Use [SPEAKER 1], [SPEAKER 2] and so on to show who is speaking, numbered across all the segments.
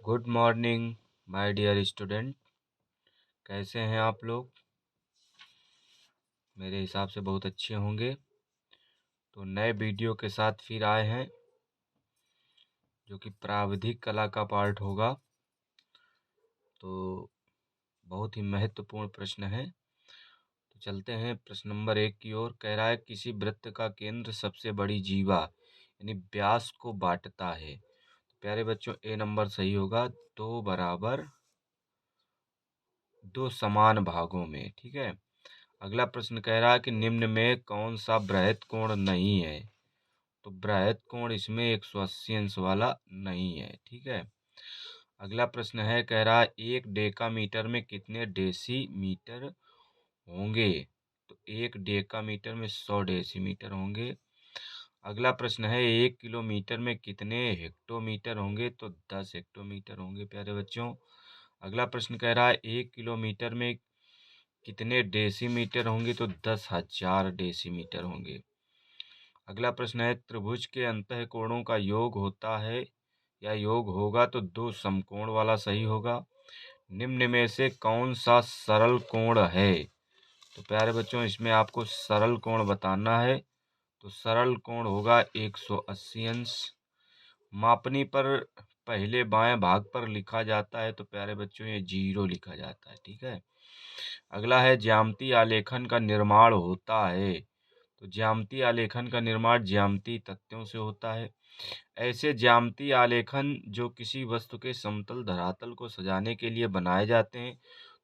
[SPEAKER 1] Good morning my dear student. कैसे हैं आप लोग? मेरे हिसाब से बहुत अच्छे होंगे। तो नए वीडियो के साथ फिर आए हैं, जो कि प्राविधिक कला का पार्ट होगा। तो बहुत ही महत्वपूर्ण प्रश्न है। तो चलते हैं प्रश्न नंबर 1 की ओर। कह रहा है किसी वृत्त का केंद्र सबसे बड़ी जीवा यानी व्यास को बांटता है। तो प्यारे बच्चों, ए नंबर सही होगा। दो समान भागों में। ठीक है। अगला प्रश्न कह रहा है कि निम्न में कौन सा बृहत् कोण नहीं है। तो बृहत् कोण इसमें 180 अंश वाला नहीं है। ठीक है। अगला प्रश्न है, कह रहा है 1 डेकामीटर में कितने डेसीमीटर होंगे। तो 1 डेकामीटर में 100 डेसीमीटर होंगे। अगला प्रश्न है 1 किलोमीटर में कितने हेक्टोमीटर होंगे। तो 10 हेक्टोमीटर होंगे प्यारे बच्चों। अगला प्रश्न कह रहा है 1 किलोमीटर में कितने डेसीमीटर होंगे। तो 10,000 डेसीमीटर होंगे। अगला प्रश्न है त्रिभुज के अंतःकोणों का योग होता है या योग होगा। तो 2 समकोण वाला सही होगा। निम्न में से कौन सा सरल कोण है। तो प्यारे बच्चों, इसमें आपको सरल कोण बताना है। तो सरल कोण होगा 180 अंश। मापनी पर पहले बाएं भाग पर लिखा जाता है। तो प्यारे बच्चों, ये 0 लिखा जाता है। ठीक है। अगला है ज्यामितीय आलेखन का निर्माण होता है। तो ज्यामितीय आलेखन का निर्माण ज्यामितीय तथ्यों से होता है। ऐसे ज्यामितीय आलेखन जो किसी वस्तु के समतल धरातल को सजाने के लिए बनाए जाते हैं,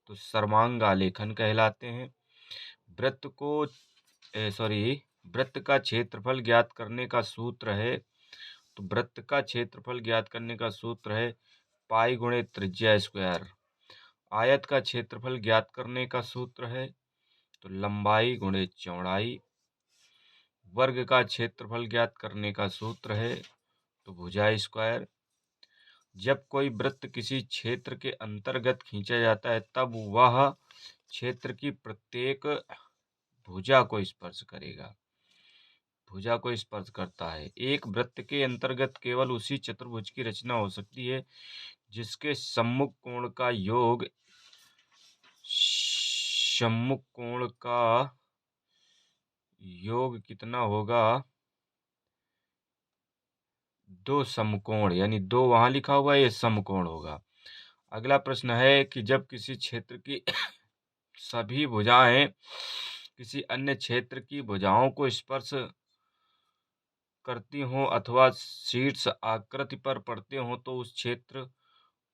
[SPEAKER 1] तो सर्वांग आलेखन कहलाते हैं। वृत्त का क्षेत्रफल ज्ञात करने का सूत्र है। तो वृत्त का क्षेत्रफल ज्ञात करने का सूत्र है पाई गुणे त्रिज्या स्क्वायर। आयत का क्षेत्रफल ज्ञात करने का सूत्र है तो लंबाई गुणे चौड़ाई। वर्ग का क्षेत्रफल ज्ञात करने का सूत्र है तो भुजा स्क्वायर। जब कोई वृत्त किसी क्षेत्र के अंतर्गत खींचा जाता है, तब वह क्षेत्र की प्रत्येक भुजा को स्पर्श करेगा। भुजा को स्पर्श करता है। एक वृत्त के अंतर्गत केवल उसी चतुर्भुज की रचना हो सकती है जिसके सम्मुख कोण का योग कितना होगा। 2 समकोण, यानी 2 वहां लिखा हुआ है, ये समकोण होगा। अगला प्रश्न है कि जब किसी क्षेत्र की सभी भुजाएं किसी अन्य क्षेत्र की भुजाओं को स्पर्श करती हों अथवा शीर्ष आकृति पर पड़ते हों, तो उस क्षेत्र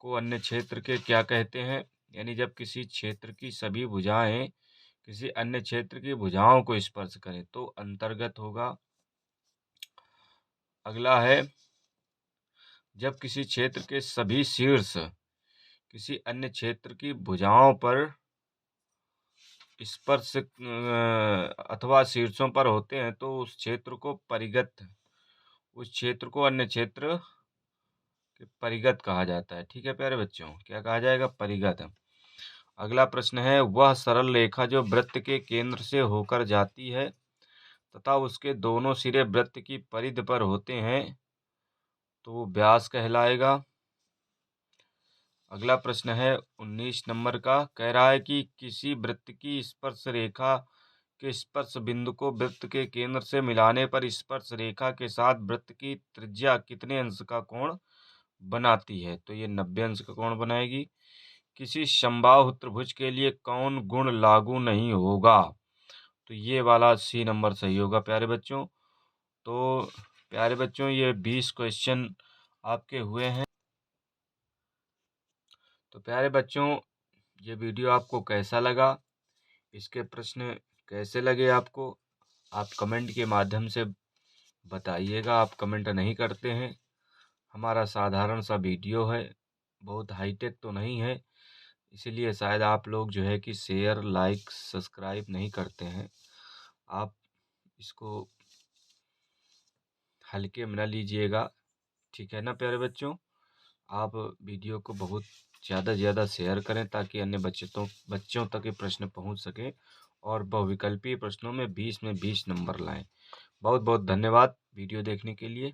[SPEAKER 1] को अन्य क्षेत्र के क्या कहते हैं। यानी जब किसी क्षेत्र की सभी भुजाएं किसी अन्य क्षेत्र की भुजाओं को स्पर्श करें तो अंतर्गत होगा। अगला है, जब किसी क्षेत्र के सभी शीर्ष किसी अन्य क्षेत्र की भुजाओं पर स्पर्श अथवा शीर्षों पर होते हैं, तो उस क्षेत्र को अन्य क्षेत्र के परिगत कहा जाता है। ठीक है प्यारे बच्चों, क्या कहा जाएगा? परिगत। अगला प्रश्न है, वह सरल रेखा जो वृत्त के केंद्र से होकर जाती है तथा उसके दोनों सिरे वृत्त की परिधि पर होते हैं, तो वो व्यास कहलाएगा। अगला प्रश्न है 19 नंबर का। कह रहा है कि किसी वृत्त की स्पर्श रेखा के स्पर्श बिंदु को वृत्त के केंद्र से मिलाने पर स्पर्श रेखा के साथ वृत्त की त्रिज्या कितने अंश का कोण बनाती है। तो ये 90 अंश का कोण बनाएगी। किसी समबाहु त्रिभुज के लिए कौन गुण लागू नहीं होगा। तो ये वाला सी नंबर सही होगा प्यारे बच्चों। तो प्यारे बच्चों, ये 20 क्वेश्चन आपके हुए हैं। तो प्यारे बच्चों, ये वीडियो आपको कैसा लगा, इसके प्रश्न कैसे लगे आपको, आप कमेंट के माध्यम से बताइएगा। आप कमेंट नहीं करते हैं। हमारा साधारण सा वीडियो है, बहुत हाईटेक तो नहीं है, इसीलिए शायद आप लोग जो है कि शेयर लाइक सब्सक्राइब नहीं करते हैं। आप इसको हल्के में न लीजिएगा, ठीक है ना प्यारे बच्चों। आप वीडियो को बहुत ज़्यादा से ज़्यादा शेयर करें ताकि अन्य बच्चों तक ये प्रश्न पहुंच सके और बहुविकल्पीय प्रश्नों में 20 में 20 नंबर लाएं। बहुत बहुत धन्यवाद वीडियो देखने के लिए।